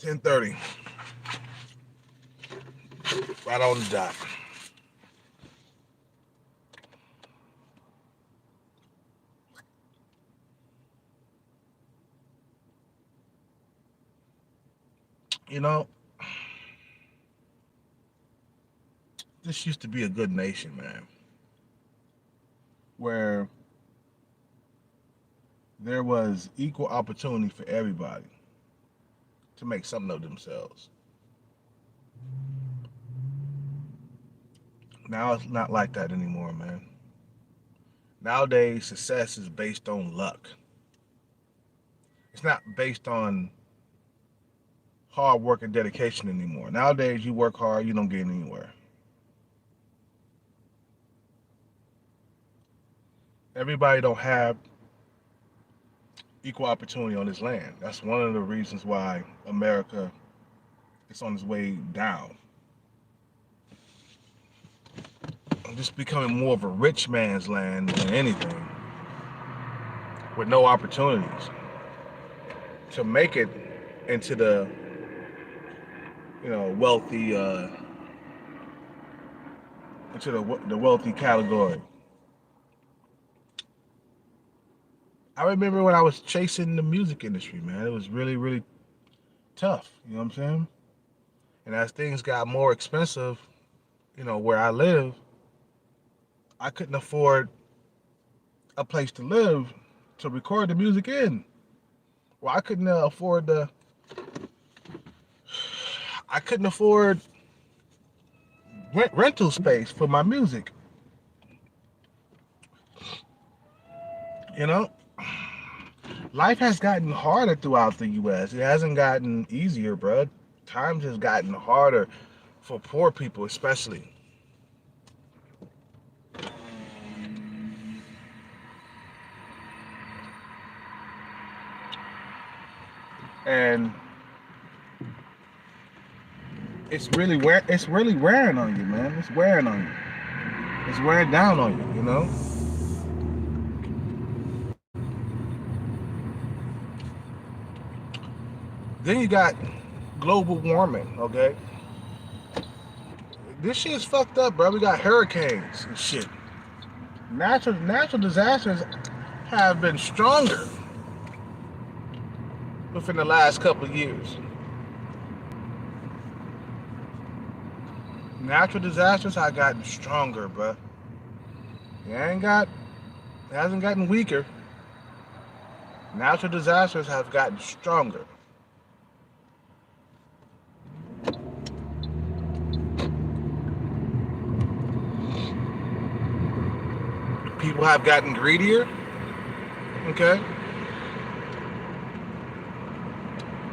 10:30. Right on the dot. You know, this used to be a good nation, man, where there was equal opportunity for everybody to make something of themselves. Now it's not like that anymore, man. Nowadays, success is based on luck. It's not based on hard work and dedication anymore. Nowadays, you work hard, you don't get anywhere. Everybody don't have equal opportunity on this land. That's one of the reasons why America is on its way down. Just becoming more of a rich man's land than anything, with no opportunities to make it into the wealthy into the wealthy category. I remember when I was chasing the music industry, man. It was really, really tough. You know what I'm saying? And as things got more expensive, where I live, I couldn't afford a place to live to record the music in. Well, I couldn't afford rental space for my music. You know, life has gotten harder throughout the U.S. It hasn't gotten easier, bro. Times has gotten harder for poor people, especially. And it's really wearing on you, man. It's wearing on you. It's wearing down on you, you know? Then you got global warming, okay? This shit is fucked up, bro. We got hurricanes and shit. Natural disasters have been stronger within the last couple of years. Natural disasters have gotten stronger, bro. It hasn't gotten weaker. Natural disasters have gotten stronger. People have gotten greedier. Okay.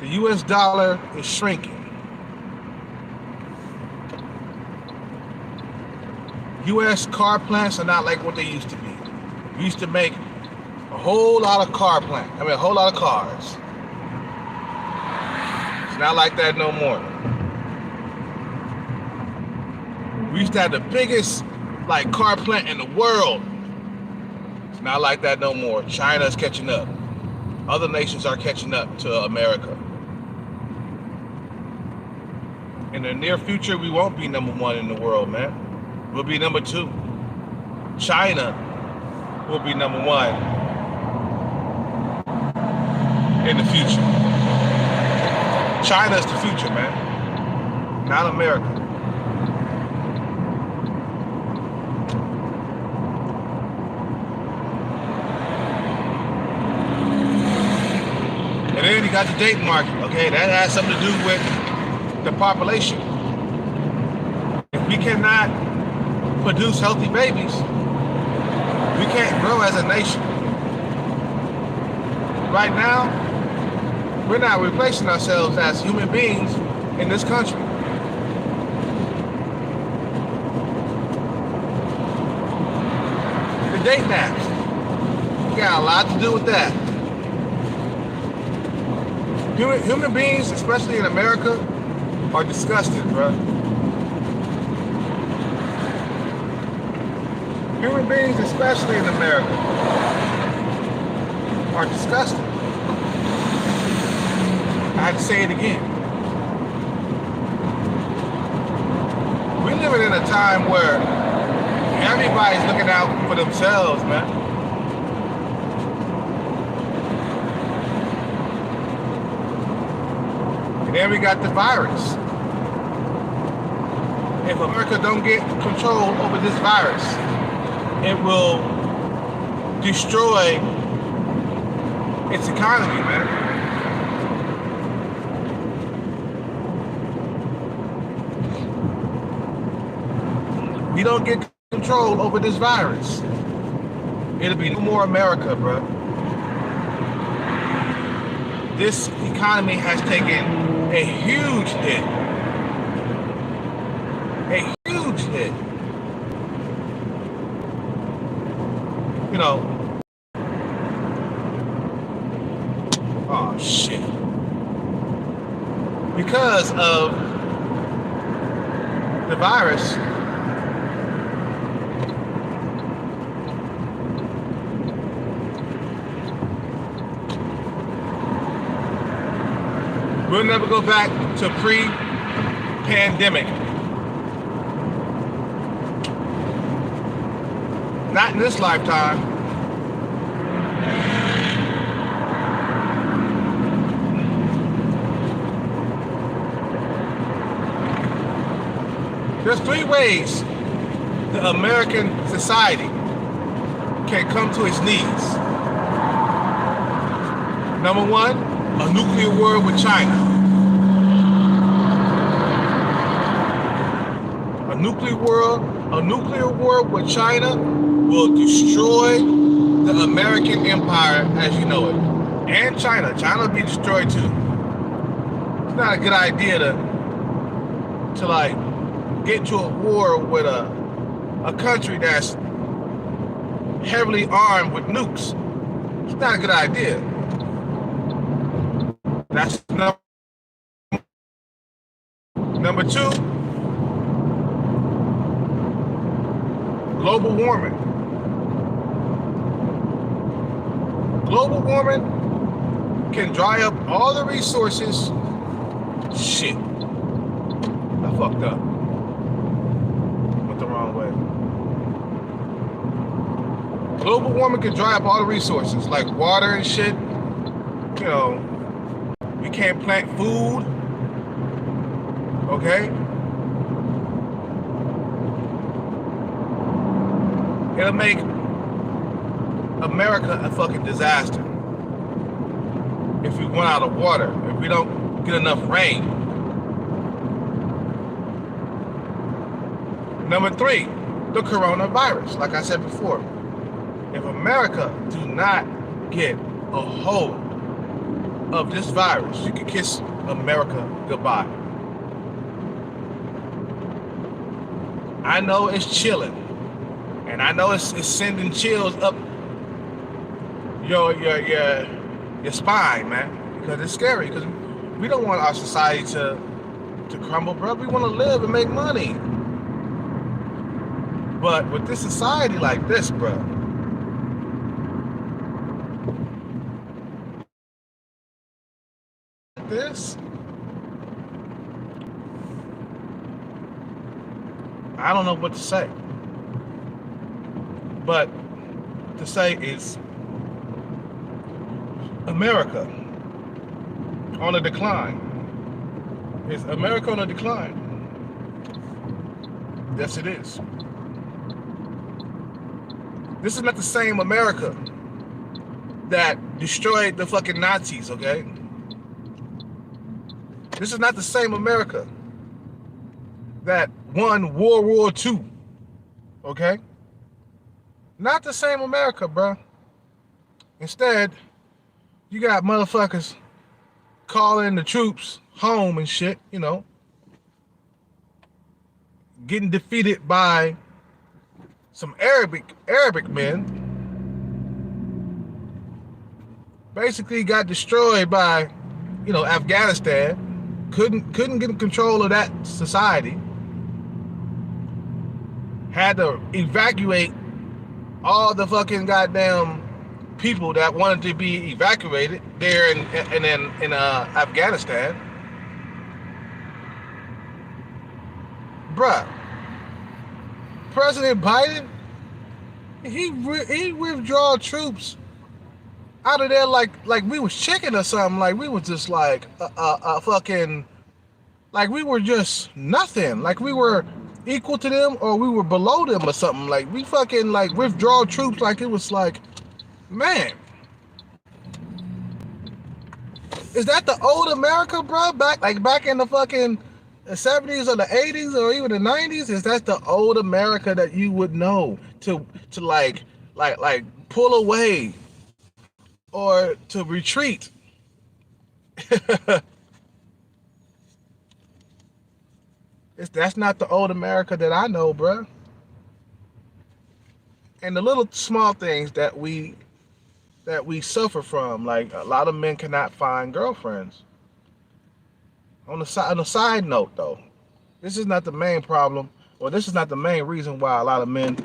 The US dollar is shrinking. US car plants are not like what they used to be. We used to make a whole lot of cars. It's not like that no more. We used to have the biggest car plant in the world. It's not like that no more. China's catching up. Other nations are catching up to America. In the near future, we won't be number one in the world, man. We'll be number two. China will be number one in the future. China's the future, man. Not America. And then you got the dating market, okay? That has something to do with the population. If we cannot produce healthy babies, we can't grow as a nation. Right now, we're not replacing ourselves as human beings in this country. The dating apps got a lot to do with that. Human beings, especially in America, are disgusted, bro. Human beings, especially in America, are disgusted. I had to say it again. in a time where everybody's looking out for themselves, man. And then we got the virus. If America don't get control over this virus, it will destroy its economy, man. We don't get control over this virus, it'll be no more America, bro. This economy has taken a huge hit. A huge hit. You know, oh shit. Because of the virus, we'll never go back to pre-pandemic. Not in this lifetime. There's 3 ways the American society can come to its knees. Number 1, a nuclear war with China. A nuclear war with China will destroy the American empire as you know it. And China. China will be destroyed too. It's not a good idea to like get into a war with a country that's heavily armed with nukes. It's not a good idea. That's number 2, global warming. Global warming can dry up all the resources. Shit. I fucked up. Went the wrong way. Global warming can dry up all the resources, like water and shit. You know, we can't plant food. Okay? It'll make America a fucking disaster if we run out of water, if we don't get enough rain. Number 3, the coronavirus. Like I said before, if America do not get a hold of this virus, you can kiss America goodbye. I know it's chilling, and I know it's sending chills up your spine, man, because it's scary. Because we don't want our society to crumble, bro. We want to live and make money. But with this society like this, bro, this, I don't know what to say. But to say is America on a decline. Is America on a decline? Yes, it is. This is not the same America that destroyed the fucking Nazis, okay? This is not the same America that won World War II, okay? Not the same America, bro. Instead, you got motherfuckers calling the troops home and shit, you know, getting defeated by some Arabic men. Basically got destroyed by, you know, Afghanistan. Couldn't get control of that society. Had to evacuate all the fucking goddamn people that wanted to be evacuated there in Afghanistan. Bruh, President Biden, he withdraw troops out of there like we was chicken or something. Like we was just like a fucking, like we were just nothing. Like we were equal to them or we were below them or something. Like we fucking like withdraw troops like it was like, man, is that the old America, bro? Back in the fucking 70s or the 80s or even the 90s? Is that the old America that you would know to like pull away or to retreat? That's not the old America that I know, bro. And the little small things that we suffer from, like a lot of men cannot find girlfriends. On a side note, though, this is not the main problem, or this is not the main reason why a lot of men.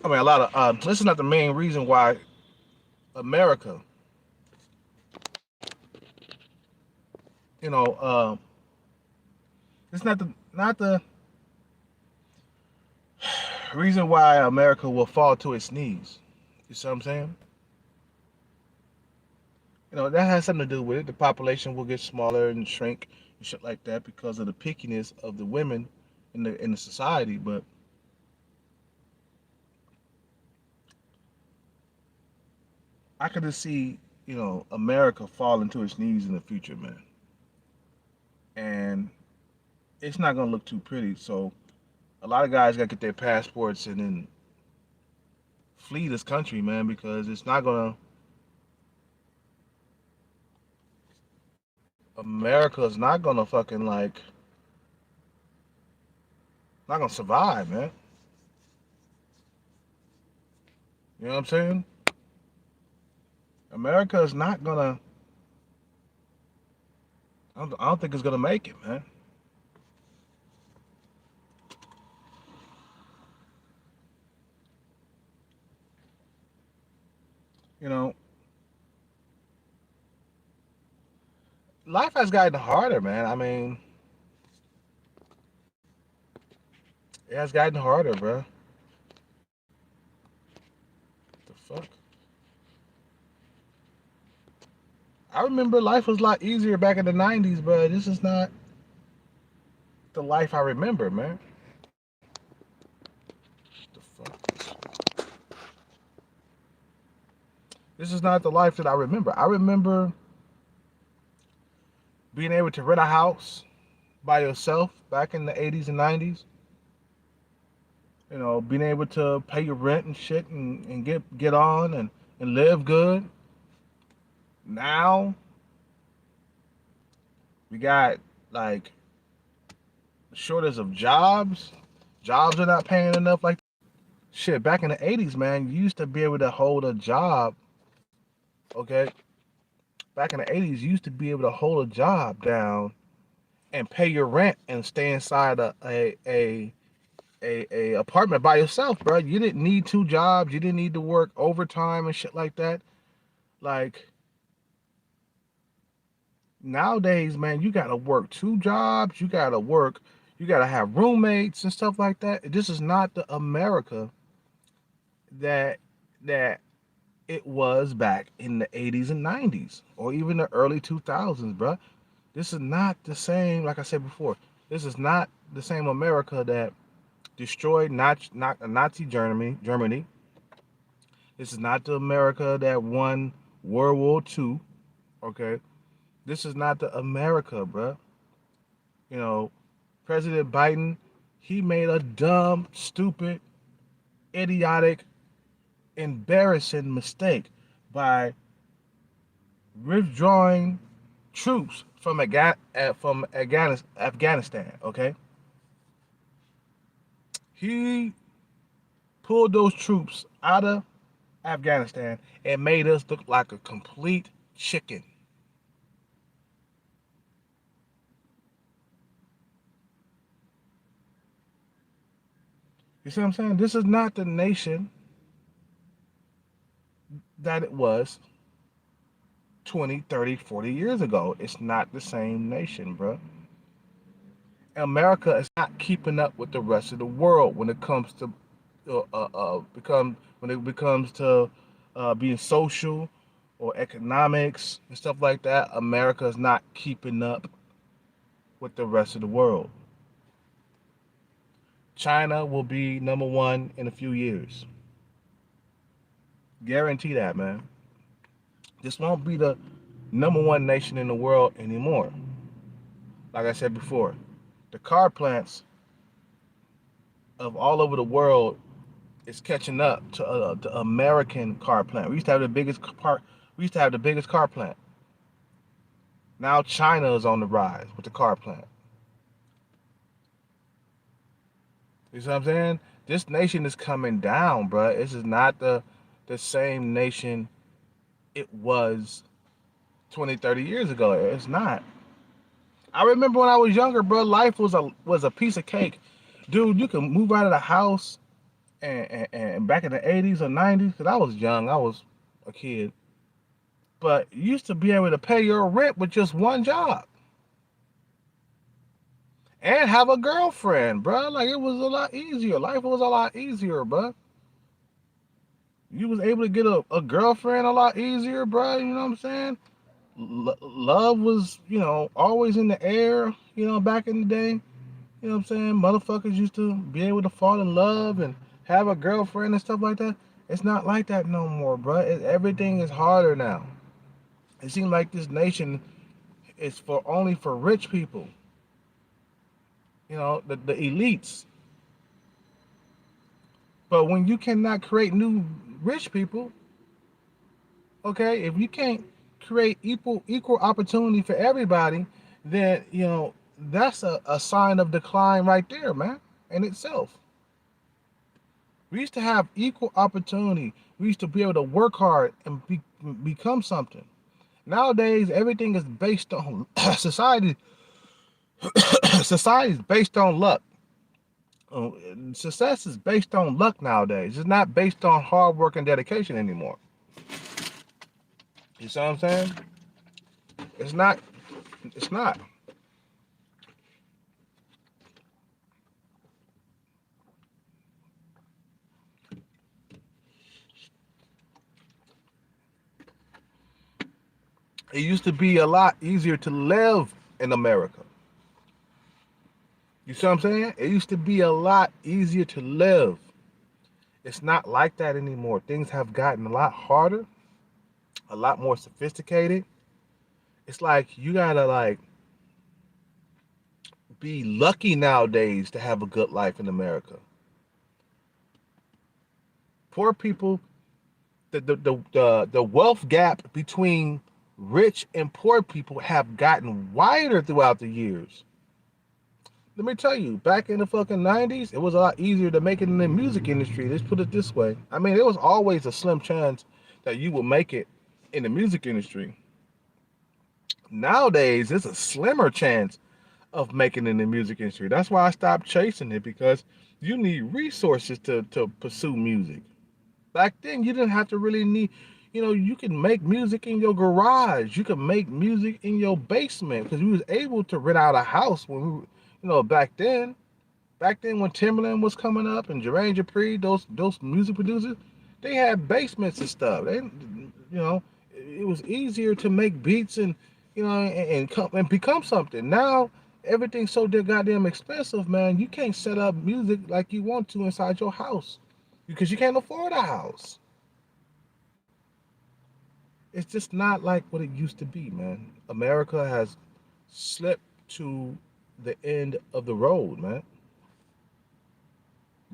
I mean, a lot of this is not the main reason why America, you know, it's not the reason why America will fall to its knees. You see what I'm saying? That has something to do with it. The population will get smaller and shrink and shit like that because of the pickiness of the women in the society. But I could just see, America falling to its knees in the future, man. And it's not gonna look too pretty. So a lot of guys gotta get their passports and then flee this country, man, because it's not gonna. America is not gonna fucking like not gonna survive, man. You know what I'm saying? America is not gonna. I don't think it's gonna make it, man. You know, life has gotten harder, man. I mean, it has gotten harder, bro. What the fuck? I remember life was a lot easier back in the '90s, but this is not the life I remember, man. What the fuck? This is not the life that I remember. I remember being able to rent a house by yourself back in the '80s and '90s. Being able to pay your rent and shit and get on and live good. Now we got like shortage of jobs. Jobs are not paying enough. Like shit, back in the '80s, man, you used to be able to hold a job. Okay, back in the '80s, you used to be able to hold a job down and pay your rent and stay inside a apartment by yourself, bro. You didn't need two jobs. You didn't need to work overtime and shit like that. Like nowadays, man, you gotta work two jobs. You gotta have roommates and stuff like that. This is not the America that it was back in the '80s and '90s, or even the early 2000s, bro. This is not the same. Like I said before, this is not the same America that destroyed Nazi Germany. This is not the America that won World War II. Okay, this is not the America, bro. You know, President Biden, he made a dumb, stupid, idiotic, embarrassing mistake by withdrawing troops from Afghanistan. Okay, he pulled those troops out of Afghanistan and made us look like a complete chicken. You see what I'm saying? This is not the nation that it was 20, 30, 40 years ago. It's not the same nation, bro. America is not keeping up with the rest of the world when it comes to become when it becomes to being social or economics and stuff like that, America is not keeping up with the rest of the world. China will be number one in a few years. Guarantee that, man. This won't be the number one nation in the world anymore. Like I said before, the car plants of all over the world is catching up to the American car plant. We used to have the biggest car. We used to have the biggest car plant. Now China is on the rise with the car plant. You see what I'm saying? This nation is coming down, bro. This is not the same nation it was 20, 30 years ago. It's not. I remember when I was younger, bro, life was a piece of cake. Dude, you can move out of the house and back in the 80s or 90s, because I was young, I was a kid. But you used to be able to pay your rent with just one job. And have a girlfriend, bro. Like, it was a lot easier. Life was a lot easier, bro. You was able to get a girlfriend a lot easier, bro. You know what I'm saying? Love was, always in the air, back in the day. You know what I'm saying? Motherfuckers used to be able to fall in love and have a girlfriend and stuff like that. It's not like that no more, bro. Everything is harder now. It seems like this nation is only for rich people. The elites. But when you cannot create new rich people, okay, if you can't create equal opportunity for everybody, then that's a sign of decline right there, man, in itself. We used to have equal opportunity. We used to be able to work hard and become something. Nowadays, everything is based on society. Society is based on luck. Success is based on luck nowadays. It's not based on hard work and dedication anymore. You see what I'm saying? It's not. It's not. It used to be a lot easier to live in America. You see what I'm saying? It used to be a lot easier to live. It's not like that anymore. Things have gotten a lot harder, a lot more sophisticated. It's like you gotta be lucky nowadays to have a good life in America. Poor people, the wealth gap between rich and poor people have gotten wider throughout the years. Let me tell you, back in the fucking 90s, it was a lot easier to make it in the music industry. Let's put it this way. I mean, there was always a slim chance that you would make it in the music industry. Nowadays, there's a slimmer chance of making it in the music industry. That's why I stopped chasing it, because you need resources to pursue music. Back then, you didn't have to really need, you can make music in your garage. You can make music in your basement, because we was able to rent out a house when back then. Back then, when Timbaland was coming up and Jermaine Dupri, those music producers, they had basements and stuff. It was easier to make beats and and become something. Now everything's so goddamn expensive, man. You can't set up music like you want to inside your house because you can't afford a house. It's just not like what it used to be, man. America has slipped to the end of the road, man.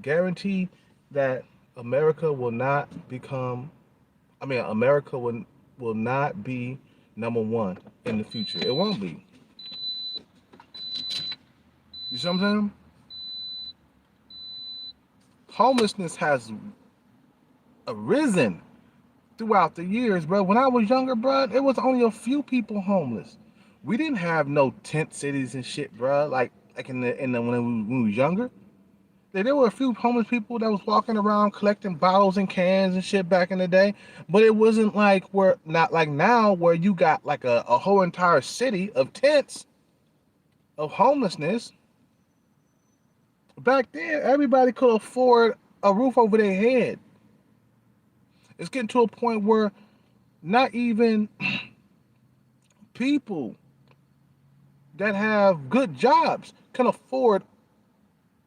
Guarantee that America will not become, America will not be number one in the future. It won't be. You see what I'm saying? Homelessness has arisen throughout the years, bro. When I was younger, bro, it was only a few people homeless. We didn't have no tent cities and shit, bro. Like in the when we was younger, there were a few homeless people that was walking around collecting bottles and cans and shit back in the day. But it wasn't like not like now where you got like a whole entire city of tents of homelessness. Back then, everybody could afford a roof over their head. It's getting to a point where not even people that have good jobs can afford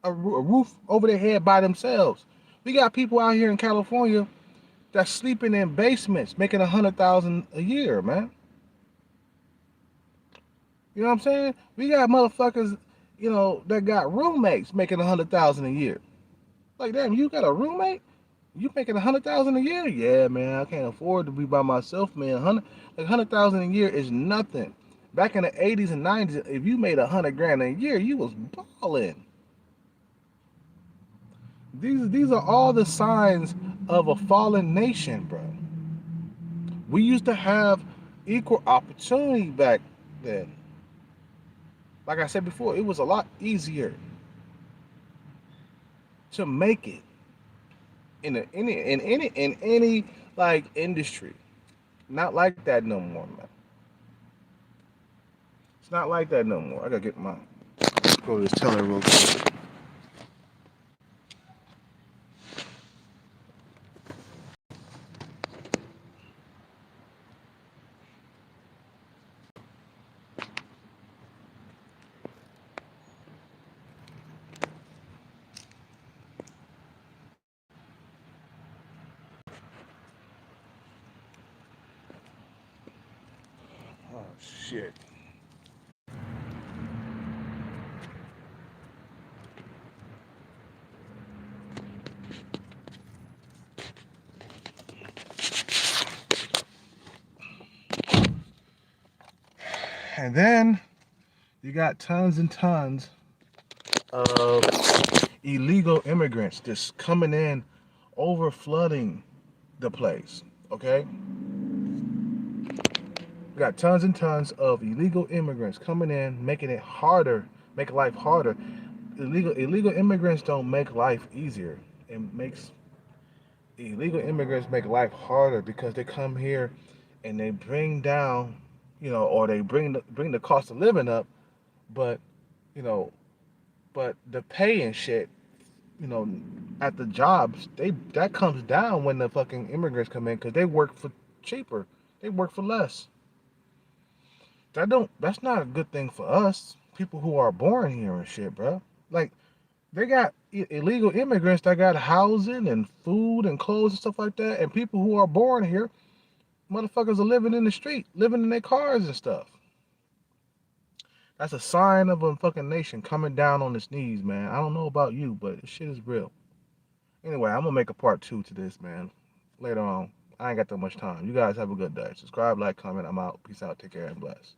a roof over their head by themselves. We got people out here in California that's sleeping in basements, making 100,000 a year, man. You know what I'm saying? We got motherfuckers, that got roommates making 100,000 a year. Like, damn, you got a roommate? You making 100,000 a year? Yeah, man, I can't afford to be by myself, man. 100,000 a year is nothing. Back in the 80s and 90s, if you made 100 grand a year, you was balling. These are all the signs of a fallen nation, bro. We used to have equal opportunity back then. Like I said before, it was a lot easier to make it in any like industry. Not like that no more, man. It's not like that no more. I gotta get my go to this teller real quick. Oh shit. And then you got tons and tons of illegal immigrants just coming in, over flooding the place. Okay? We got tons and tons of illegal immigrants coming in, making it harder, make life harder. Illegal immigrants don't make life easier. It makes illegal immigrants make life harder because they come here and they bring down, or they bring the cost of living up, but you know, but the pay and shit, you know, at the jobs, that comes down when the fucking immigrants come in because they work for cheaper, they work for less. That's not a good thing for us, people who are born here and shit, bro. Like they got illegal immigrants that got housing and food and clothes and stuff like that, and people who are born here, motherfuckers are living in the street, living in their cars and stuff. That's a sign of a fucking nation coming down on its knees, man. I don't know about you, but this shit is real. Anyway, I'm gonna make a part 2 to this, man. Later on. I ain't got that much time. You guys have a good day. Subscribe, like, comment. I'm out. Peace out. Take care and bless.